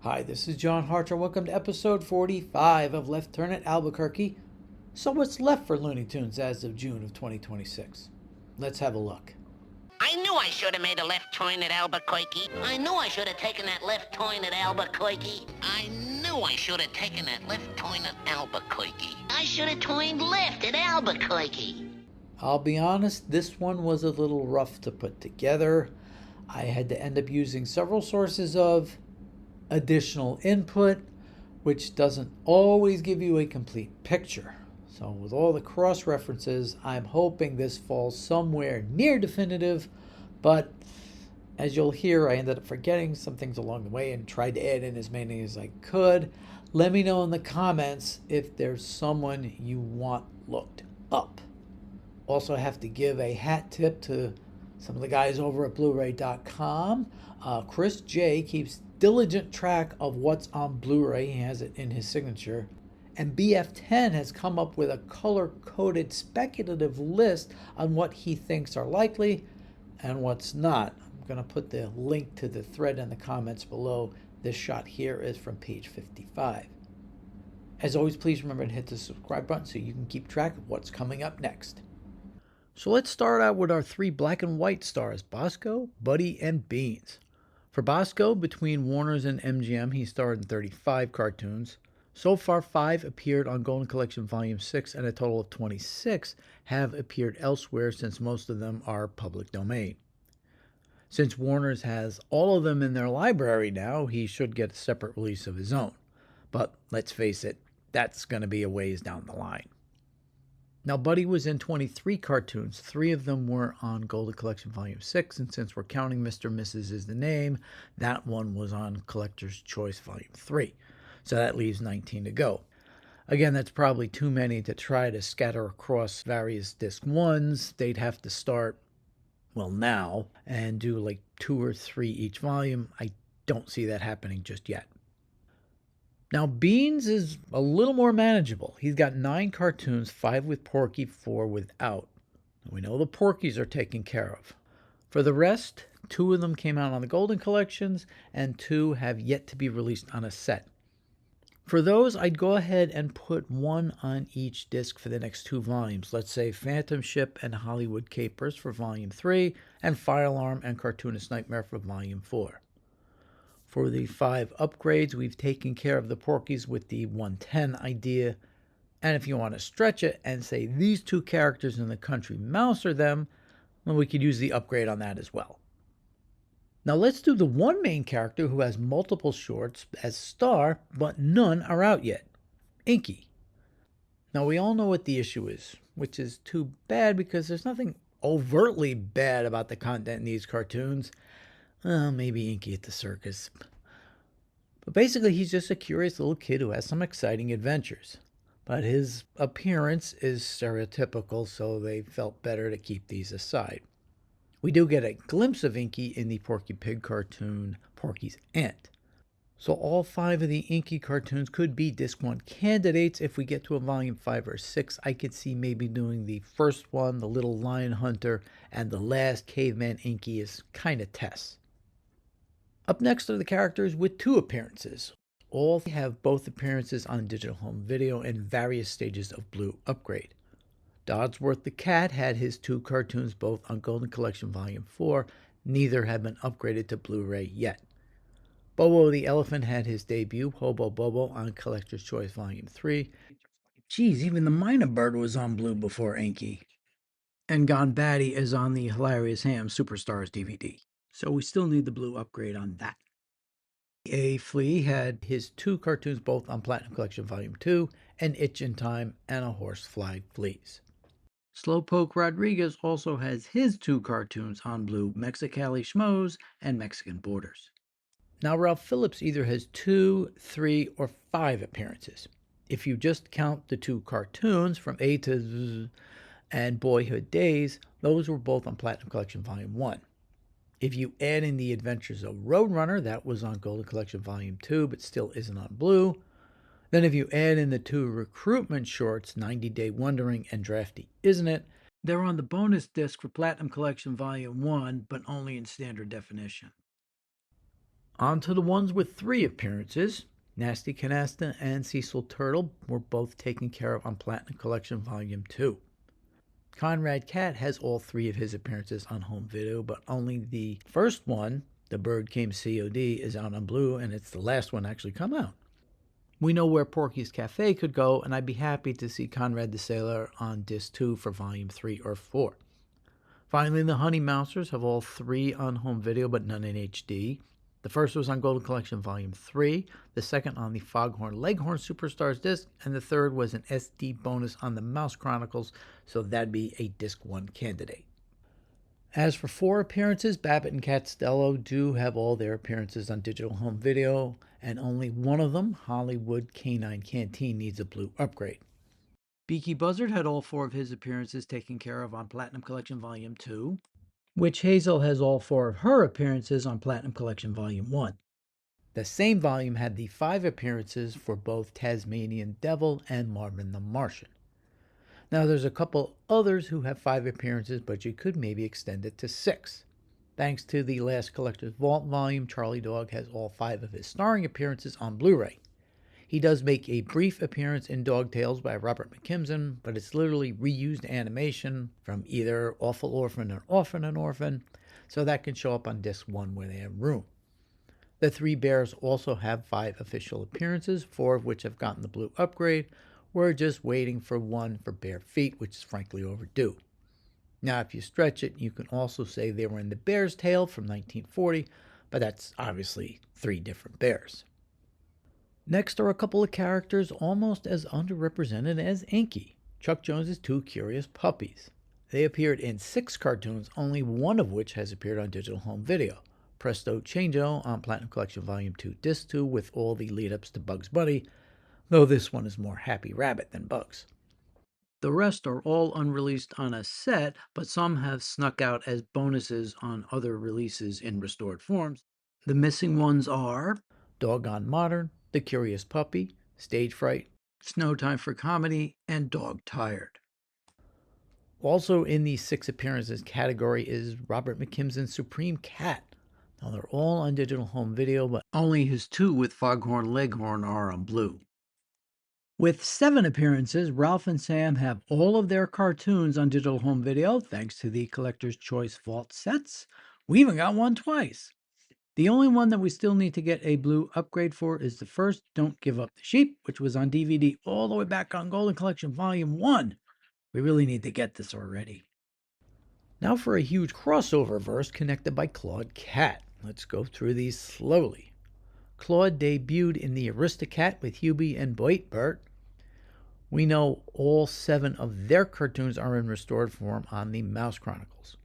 Hi, this is John Harcher. Welcome to episode 45 of Left Turn at Albuquerque. So, what's left for Looney Tunes as of June of 2026? Let's have a look. I knew I should have made a left turn at Albuquerque. I knew I should have taken that left turn at Albuquerque. I knew I should have taken that left turn at Albuquerque. I should have turned left at Albuquerque. I'll be honest, this one was a little rough to put together. I had to end up using several sources of additional input, which doesn't always give you a complete picture. So, with all the cross references, I'm hoping this falls somewhere near definitive, but as you'll hear, I ended up forgetting some things along the way and tried to add in as many as I could. Let me know in the comments if there's someone you want looked up. Also, have to give a hat tip to some of the guys over at Blu-ray.com. Chris J keeps diligent track of what's on Blu-ray. He has it in his signature. And BF10 has come up with a color-coded speculative list on what he thinks are likely and what's not. I'm going to put the link to the thread in the comments below. This shot here is from page 55. As always, please remember to hit the subscribe button so you can keep track of what's coming up next. So let's start out with our three black and white stars, Bosco, Buddy, and Beans. For Bosco, between Warner's and MGM, he starred in 35 cartoons. So far, 5 appeared on Golden Collection Volume 6, and a total of 26 have appeared elsewhere since most of them are public domain. Since Warner's has all of them in their library now, he should get a separate release of his own. But let's face it, that's going to be a ways down the line. Now, Buddy was in 23 cartoons. 3 of them were on Golden Collection Volume 6, and since we're counting Mr. and Mrs. is the name, that one was on Collector's Choice Volume 3. So that leaves 19 to go. Again, that's probably too many to try to scatter across various disc ones. They'd have to start, well, now, and do like 2 or 3 each volume. I don't see that happening just yet. Now, Beans is a little more manageable. He's got 9 cartoons, 5 with Porky, 4 without. We know the Porkies are taken care of. For the rest, 2 of them came out on the Golden Collections, and 2 have yet to be released on a set. For those, I'd go ahead and put 1 on each disc for the next 2 volumes. Let's say Phantom Ship and Hollywood Capers for Volume 3, and Fire Alarm and Cartoonist Nightmare for Volume 4. For the 5 upgrades, we've taken care of the Porkies with the 110 idea. And if you want to stretch it and say these 2 characters in the Country Mouse are them, well, we could use the upgrade on that as well. Now let's do the one main character who has multiple shorts as star, but none are out yet. Inky. Now we all know what the issue is, which is too bad because there's nothing overtly bad about the content in these cartoons. Well, maybe Inky at the circus. But basically he's just a curious little kid who has some exciting adventures. But his appearance is stereotypical, so they felt better to keep these aside. We do get a glimpse of Inky in the Porky Pig cartoon, Porky's Aunt. So all 5 of the Inky cartoons could be Disc 1 candidates. If we get to a Volume 5 or 6, I could see maybe doing the first one, the Little Lion Hunter, and the last Caveman Inky as kind of tests. Up next are the characters with 2 appearances. All have both appearances on digital home video and various stages of Blue upgrade. Dodsworth the Cat had his 2 cartoons both on Golden Collection Volume 4. Neither have been upgraded to Blu-ray yet. Bobo the Elephant had his debut, Hobo Bobo, on Collector's Choice Volume 3. Geez, even the Minor Bird was on Blue before Inky. And Gone Batty is on the Hilarious Ham Superstars DVD. So we still need the Blue upgrade on that. A Flea had his 2 cartoons both on Platinum Collection Volume 2, An Itch in Time, and A Horsefly Flees. Slowpoke Rodriguez also has his 2 cartoons on Blue, Mexicali Schmoes and Mexican Borders. Now, Ralph Phillips either has 2, 3, or 5 appearances. If you just count the 2 cartoons from A to Z and Boyhood Days, those were both on Platinum Collection Volume 1. If you add in the Adventures of Roadrunner, that was on Golden Collection Volume 2, but still isn't on Blue. Then if you add in the 2 recruitment shorts, 90 Day Wondering and Drafty Isn't It, they're on the bonus disc for Platinum Collection Volume 1, but only in standard definition. On to the ones with 3 appearances. Nasty Canasta and Cecil Turtle were both taken care of on Platinum Collection Volume 2. Conrad Cat has all 3 of his appearances on home video, but only the first one, The Bird Came COD, is out on Blue, and it's the last one to actually come out. We know where Porky's Cafe could go, and I'd be happy to see Conrad the Sailor on Disc 2 for Volume 3 or 4. Finally, the Honey Mousers have all 3 on home video, but none in HD. The first was on Golden Collection Volume 3, the second on the Foghorn Leghorn Superstars disc, and the third was an SD bonus on the Mouse Chronicles, so that'd be a Disc 1 candidate. As for 4 appearances, Babbitt and Costello do have all their appearances on digital home video, and only one of them, Hollywood Canine Canteen, needs a blue upgrade. Beaky Buzzard had all 4 of his appearances taken care of on Platinum Collection Volume 2. Witch Hazel has all 4 of her appearances on Platinum Collection Volume 1. The same volume had the 5 appearances for both Tasmanian Devil and Marvin the Martian. Now there's a couple others who have 5 appearances, but you could maybe extend it to 6. Thanks to the last Collector's Vault volume, Charlie Dog has all 5 of his starring appearances on Blu-ray. He does make a brief appearance in Dog Tales by Robert McKimson, but it's literally reused animation from either Awful Orphan or Orphan and Orphan, so that can show up on Disc 1 where they have room. The 3 Bears also have 5 official appearances, 4 of which have gotten the blue upgrade. We're just waiting for 1 for Bare Feet, which is frankly overdue. Now, if you stretch it, you can also say they were in The Bear's Tale from 1940, but that's obviously 3 different bears. Next are a couple of characters almost as underrepresented as Inky, Chuck Jones's 2 Curious Puppies. They appeared in 6 cartoons, only 1 of which has appeared on digital home video. Presto Changeo on Platinum Collection Volume 2 Disc 2 with all the lead-ups to Bugs Bunny, though this one is more Happy Rabbit than Bugs. The rest are all unreleased on a set, but some have snuck out as bonuses on other releases in restored forms. The missing ones are Doggone Modern, The Curious Puppy, Stage Fright, Snow Time for Comedy, and Dog Tired. Also in the 6 appearances category is Robert McKimson's Supreme Cat. Now they're all on digital home video, but only his 2 with Foghorn Leghorn are on Blue. With 7 appearances, Ralph and Sam have all of their cartoons on digital home video thanks to the Collector's Choice Vault sets. We even got one twice. The only one that we still need to get a blue upgrade for is the first Don't Give Up the Sheep, which was on DVD all the way back on Golden Collection Volume 1. We really need to get this already. Now for a huge crossover verse connected by Claude Cat. Let's go through these slowly. Claude debuted in the Aristocat with Hubie and Boitbert. We know all 7 of their cartoons are in restored form on the Mouse Chronicles.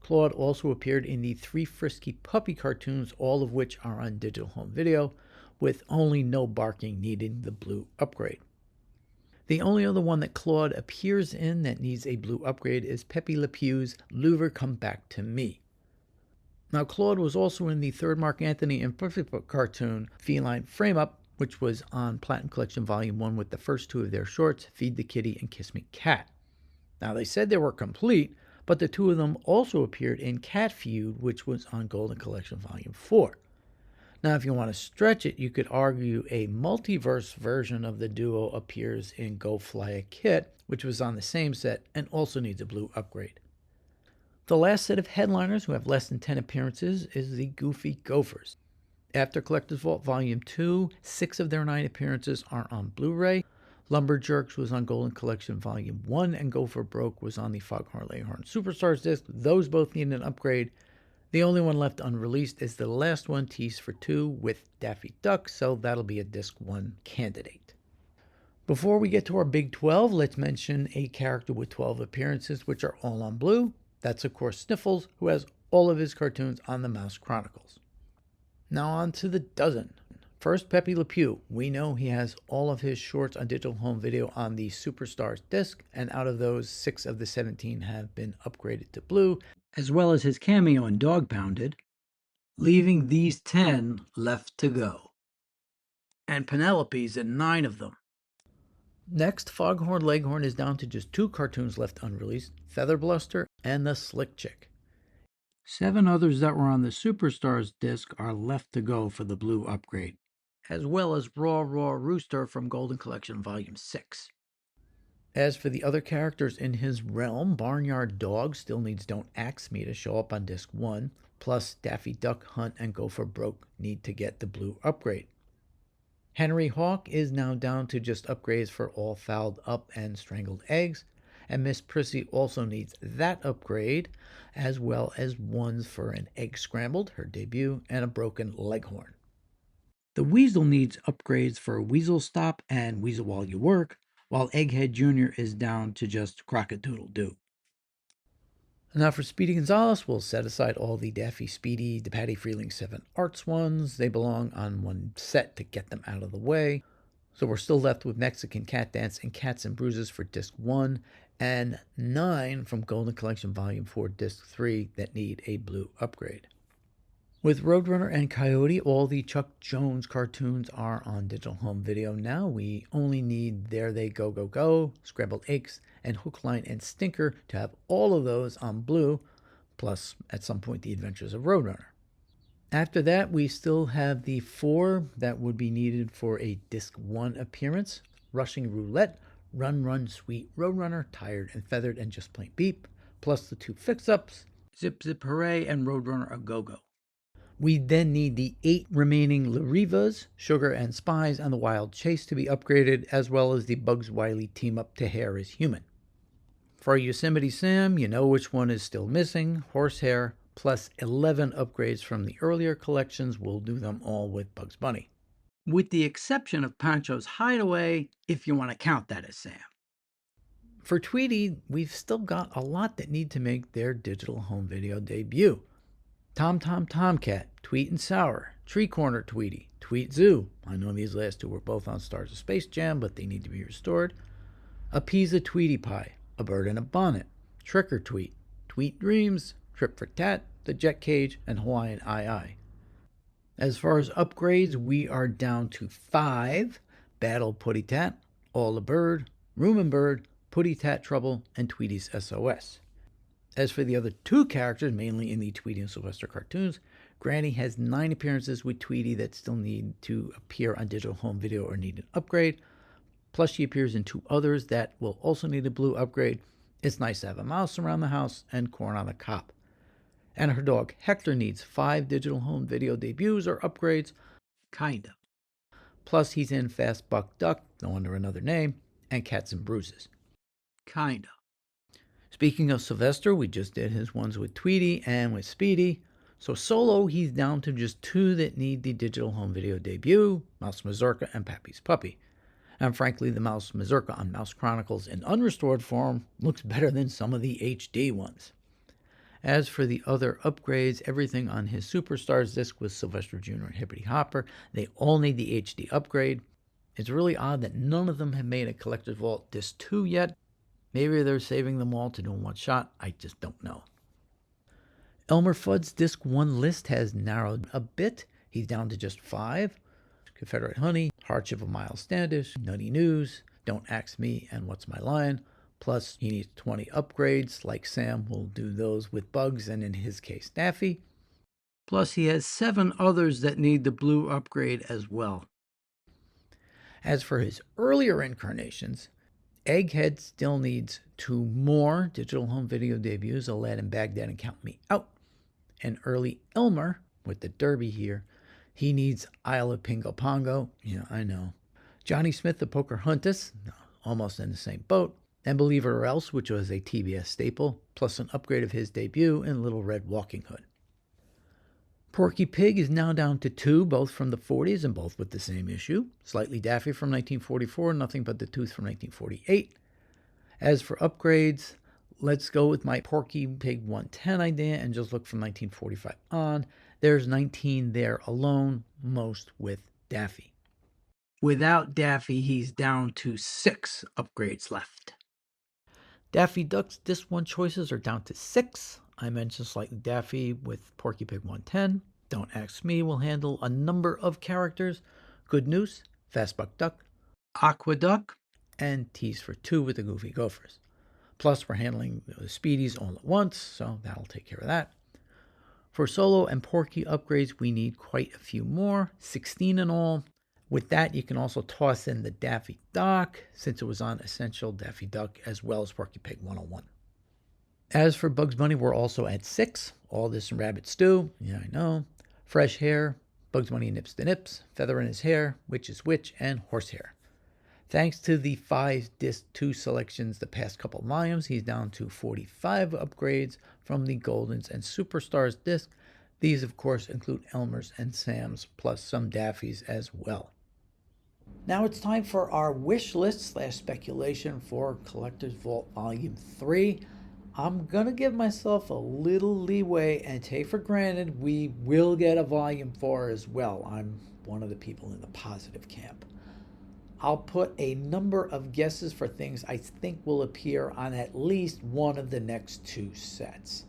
Claude also appeared in the 3 Frisky Puppy cartoons, all of which are on digital home video, with only No Barking needing the blue upgrade. The only other one that Claude appears in that needs a blue upgrade is Pepe Le Pew's Louver Come Back to Me. Now, Claude was also in the 3rd Mark Anthony and Perfect Book cartoon, Feline Frame Up, which was on Platinum Collection Volume 1 with the first 2 of their shorts, Feed the Kitty and Kiss Me Cat. Now, they said they were complete, but the 2 of them also appeared in Cat Feud, which was on Golden Collection Volume 4. Now, if you want to stretch it, you could argue a multiverse version of the duo appears in Go Fly a Kit, which was on the same set and also needs a blue upgrade. The last set of headliners who have less than 10 appearances is the Goofy Gophers. After Collector's Vault Volume 2, 6 of their 9 appearances are on Blu-ray. Lumberjerks was on Golden Collection Volume 1, and Gopher Broke was on the Foghorn Leghorn Superstars disc. Those both need an upgrade. The only one left unreleased is the last one, Tease for 2, with Daffy Duck, so that'll be a Disc 1 candidate. Before we get to our Big 12, let's mention a character with 12 appearances, which are all on Blue. That's, of course, Sniffles, who has all of his cartoons on the Mouse Chronicles. Now on to the dozen. First, Pepe Le Pew. We know he has all of his shorts on digital home video on the Superstars disc, and out of those, 6 of the 17 have been upgraded to blue, as well as his cameo in Dog Pounded, leaving these 10 left to go. And Penelope's in 9 of them. Next, Foghorn Leghorn is down to just 2 cartoons left unreleased, Feather Bluster and The Slick Chick. 7 others that were on the Superstars disc are left to go for the blue upgrade, as well as Raw Rooster from Golden Collection Volume 6. As for the other characters in his realm, Barnyard Dog still needs Don't Axe Me to show up on disc 1, plus Daffy Duck, Hunt, and Gopher Broke need to get the blue upgrade. Henry Hawk is now down to just upgrades for All Fouled Up and Strangled Eggs, and Miss Prissy also needs that upgrade, as well as ones for an Egg Scrambled, her debut, and a Broken Leghorn. The Weasel needs upgrades for Weasel Stop and Weasel While You Work, while Egghead Jr. is down to just Crock-a-Doodle-Doo. Now for Speedy Gonzales, we'll set aside all the Daffy Speedy, the Patty Freeling 7 Arts ones. They belong on one set to get them out of the way. So we're still left with Mexican Cat Dance and Cats and Bruises for Disc 1, and 9 from Golden Collection Volume 4 Disc 3 that need a blue upgrade. With Roadrunner and Coyote, all the Chuck Jones cartoons are on digital home video now. We only need There They Go Go Go, Scrambled Eggs, and Hook, Line, and Stinker to have all of those on blue, plus at some point The Adventures of Roadrunner. After that, we still have the 4 that would be needed for a Disc 1 appearance: Rushing Roulette, Run Run Sweet Roadrunner, Tired and Feathered, and Just Plain Beep, plus the 2 fix-ups, Zip Zip Hooray and Roadrunner A Go-Go. We then need the 8 remaining Larivas, Sugar and Spies, and the Wild Chase to be upgraded, as well as the Bugs Wily team-up to Hair is Human. For Yosemite Sam, you know which one is still missing: Horsehair, plus 11 upgrades from the earlier collections. We'll do them all with Bugs Bunny, with the exception of Pancho's Hideaway, if you want to count that as Sam. For Tweety, we've still got a lot that need to make their digital home video debut. Tom Tom Tomcat, Tweet and Sour, Tree Corner Tweety, Tweet Zoo. I know these last 2 were both on Stars of Space Jam, but they need to be restored. A Pizza Tweety Pie, A Bird in a Bonnet, Trick or Tweet, Tweet Dreams, Trip for Tat, The Jet Cage, and Hawaiian Ai. As far as upgrades, we are down to 5: Battle Putty Tat, All a Bird, Room and Bird, Putty Tat Trouble, and Tweety's SOS. As for the other 2 characters, mainly in the Tweety and Sylvester cartoons, Granny has 9 appearances with Tweety that still need to appear on digital home video or need an upgrade. Plus she appears in 2 others that will also need a blue upgrade: It's Nice to Have a Mouse Around the House and Corn on the Cob. And her dog Hector needs 5 digital home video debuts or upgrades, kinda. Plus he's in Fast Buck Duck, no under another name, and Cats and Bruises. Kinda. Speaking of Sylvester, we just did his ones with Tweety and with Speedy. So solo, he's down to just 2 that need the digital home video debut: Mouse Mazurka and Pappy's Puppy. And frankly, the Mouse Mazurka on Mouse Chronicles in unrestored form looks better than some of the HD ones. As for the other upgrades, everything on his Superstars disc with Sylvester Jr. and Hippity Hopper, they all need the HD upgrade. It's really odd that none of them have made a Collector's Vault disc 2 yet. Maybe they're saving them all to do in one shot. I just don't know. Elmer Fudd's disc 1 list has narrowed a bit. He's down to just 5: Confederate Honey, Hardship of Miles Standish, Nutty News, Don't Axe Me, and What's My Line. Plus he needs 20 upgrades. Like Sam, will do those with Bugs and, in his case, Daffy. Plus he has 7 others that need the blue upgrade as well. As for his earlier incarnations, Egghead still needs 2 more digital home video debuts: Aladdin, Baghdad, and Count Me Out. And early Elmer, with the Derby here, he needs Isle of Pingo Pongo. Yeah, I know. Johnny Smith, the Poker Huntus, almost in the same boat. And Believe It or Else, which was a TBS staple, plus an upgrade of his debut in Little Red Walking Hood. Porky Pig is now down to 2, both from the 40s and both with the same issue: Slightly Daffy from 1944, Nothing But the Tooth from 1948. As for upgrades, let's go with my Porky Pig 110 idea and just look from 1945 on. There's 19 there alone, most with Daffy. Without Daffy, he's down to 6 upgrades left. Daffy Duck's Disc 1 choices are down to 6. I mentioned Slightly Daffy with Porky Pig 110. Don't Ask Me will handle a number of characters: Good News, Fast Buck Duck, Aqueduct, and Tease for 2 with the Goofy Gophers. Plus we're handling the Speedies all at once, so that'll take care of that. For Solo and Porky upgrades, we need quite a few more, 16 in all. With that, you can also toss in the Daffy Duck, since it was on Essential Daffy Duck, as well as Porky Pig 101. As for Bugs Bunny, we're also at 6. All this in Rabbit Stew, yeah, I know. Fresh Hair, Bugs Bunny Nips the Nips, Feather in His Hair, Witch is Witch, and Horsehair. Thanks to the 5 Disc 2 selections the past couple volumes, he's down to 45 upgrades from the Goldens and Superstars disc. These, of course, include Elmer's and Sam's, plus some Daffys as well. Now it's time for our wish list / speculation for Collector's Vault Volume 3. I'm going to give myself a little leeway and take for granted we will get a Volume 4 as well. I'm one of the people in the positive camp. I'll put a number of guesses for things I think will appear on at least one of the next 2 sets.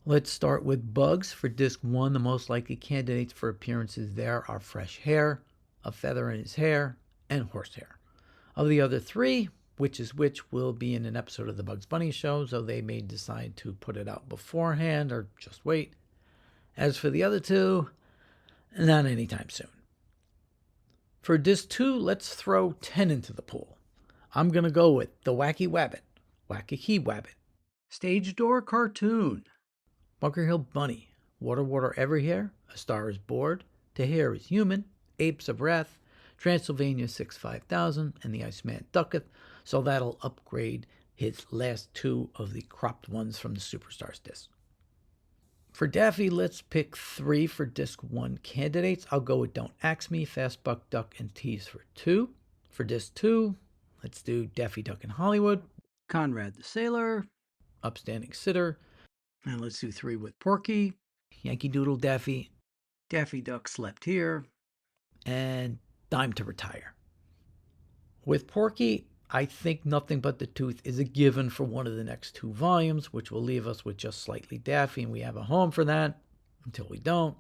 Let's start with Bugs. For Disc 1, the most likely candidates for appearances there are Fresh Hair, A Feather in His Hair, and Horsehair. Of the other 3, Witch is Witch will be in an episode of the Bugs Bunny show, so they may decide to put it out beforehand or just wait. As for the other 2, not anytime soon. For Disc 2, let's throw 10 into the pool. I'm going to go with The Wacky Wabbit, Wacky Wabbit, Stage Door Cartoon, Bunker Hill Bunny, Water Water Everywhere, A Star is Born, To Hear is Human, Apes of Wrath, Transylvania 65000, and The Iceman Ducketh, so that'll upgrade his last 2 of the cropped ones from the Superstars disc. For Daffy, let's pick 3 for Disc 1 candidates. I'll go with Don't Ax Me, Fast Buck Duck, and Tease for 2. For Disc 2, let's do Daffy Duck in Hollywood, Conrad the Sailor, Upstanding Sitter, and let's do 3 with Porky, Yankee Doodle Daffy, Daffy Duck Slept Here, and Dime to Retire. With Porky, I think Nothing But the Tooth is a given for one of the next 2 volumes, which will leave us with just Slightly Daffy, and we have a home for that until we don't.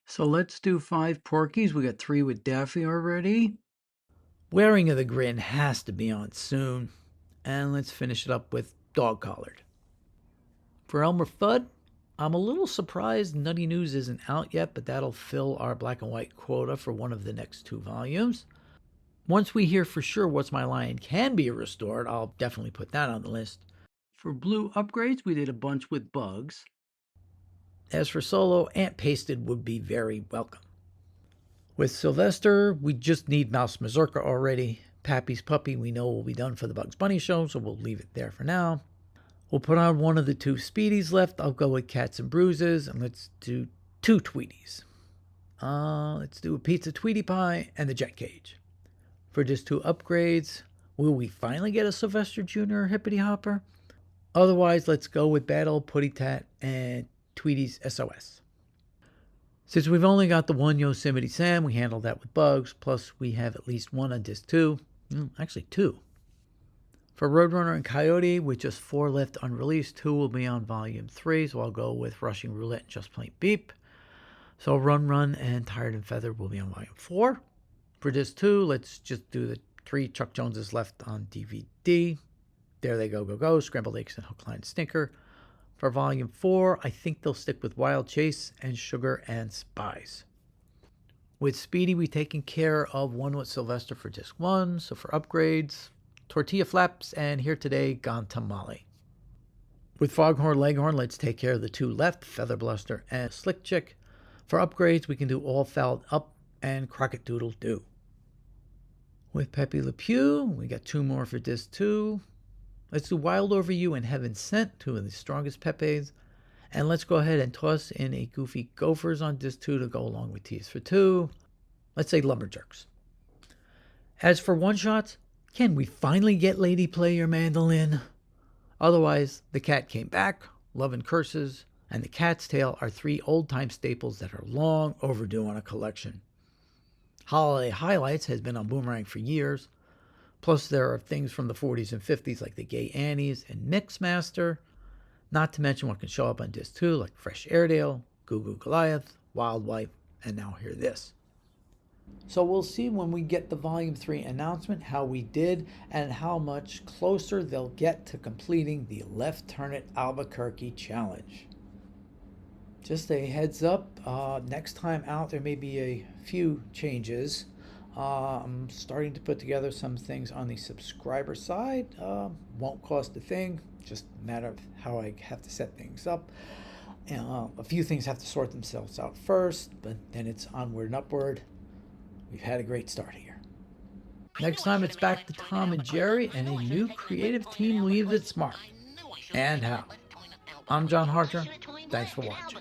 So let's do 5 Porkies. We got 3 with Daffy already. Wearing of the Grin has to be on soon. And let's finish it up with Dog Collared. For Elmer Fudd, I'm a little surprised Nutty News isn't out yet, but that'll fill our black and white quota for one of the next 2 volumes. Once we hear for sure What's My Line can be restored, I'll definitely put that on the list. For Blue upgrades, we did a bunch with Bugs. As for Solo, Aunt Pasted would be very welcome. With Sylvester, we just need Mouse Mazurka already. Pappy's Puppy we know will be done for the Bugs Bunny show, so we'll leave it there for now. We'll put on one of the 2 Speedies left. I'll go with Cats and Bruises, and let's do 2 Tweeties. Let's do a Pizza Tweety Pie and the Jet Cage. For just 2 upgrades, will we finally get a Sylvester Jr. or Hippity Hopper? Otherwise, let's go with Bad Old Putty Tat and Tweety's SOS. Since we've only got the 1 Yosemite Sam, we handled that with Bugs, plus we have at least 1 on Disc 2. Actually 2. For Roadrunner and Coyote, with just 4 left unreleased, 2 will be on Volume 3, so I'll go with Rushing Roulette and Just Plain Beep. So Run Run and Tired and Feathered will be on Volume 4. For Disc 2, let's just do the 3 Chuck Joneses left on DVD. There They Go, Scrambled Eggs and Hook, Line, and Stinker. For Volume 4, I think they'll stick with Wild Chase and Sugar and Spies. With Speedy, we've taken care of One with Sylvester for Disc 1. So for upgrades, Tortilla Flaps and Here Today, Gone Tamale. With Foghorn Leghorn, let's take care of the 2 left, Feather Bluster and Slick Chick. For upgrades, we can do All Fouled Up and Crockett Doodle Doo. With Pepe Le Pew, we got 2 more for Disc 2. Let's do Wild Over You and Heaven Sent, 2 of the strongest Pepes. And let's go ahead and toss in a Goofy Gophers on Disc 2 to go along with Tease for 2. Let's say Lumberjerks. As for one-shots, can we finally get Lady Play Your Mandolin? Otherwise, The Cat Came Back, Love and Curses, and The Cat's Tail are 3 old-time staples that are long overdue on a collection. Holiday Highlights has been on Boomerang for years. Plus, there are things from the 40s and 50s like the Gay Annies and Mixmaster. Not to mention what can show up on Disc 2 like Fresh Airedale, Goo Goo Goliath, Wild Wife, and now Hear This. So we'll see when we get the Volume 3 announcement how we did and how much closer they'll get to completing the Left Turn It Albuquerque Challenge. Just a heads up, next time out there may be a few changes. I'm starting to put together some things on the subscriber side. Won't cost a thing, just a matter of how I have to set things up. A few things have to sort themselves out first, but then it's onward and upward. We've had a great start here. Next time it's back to Tom and Jerry, and a new creative team leaves its mark. And how. I'm John Harcher. Thanks for watching.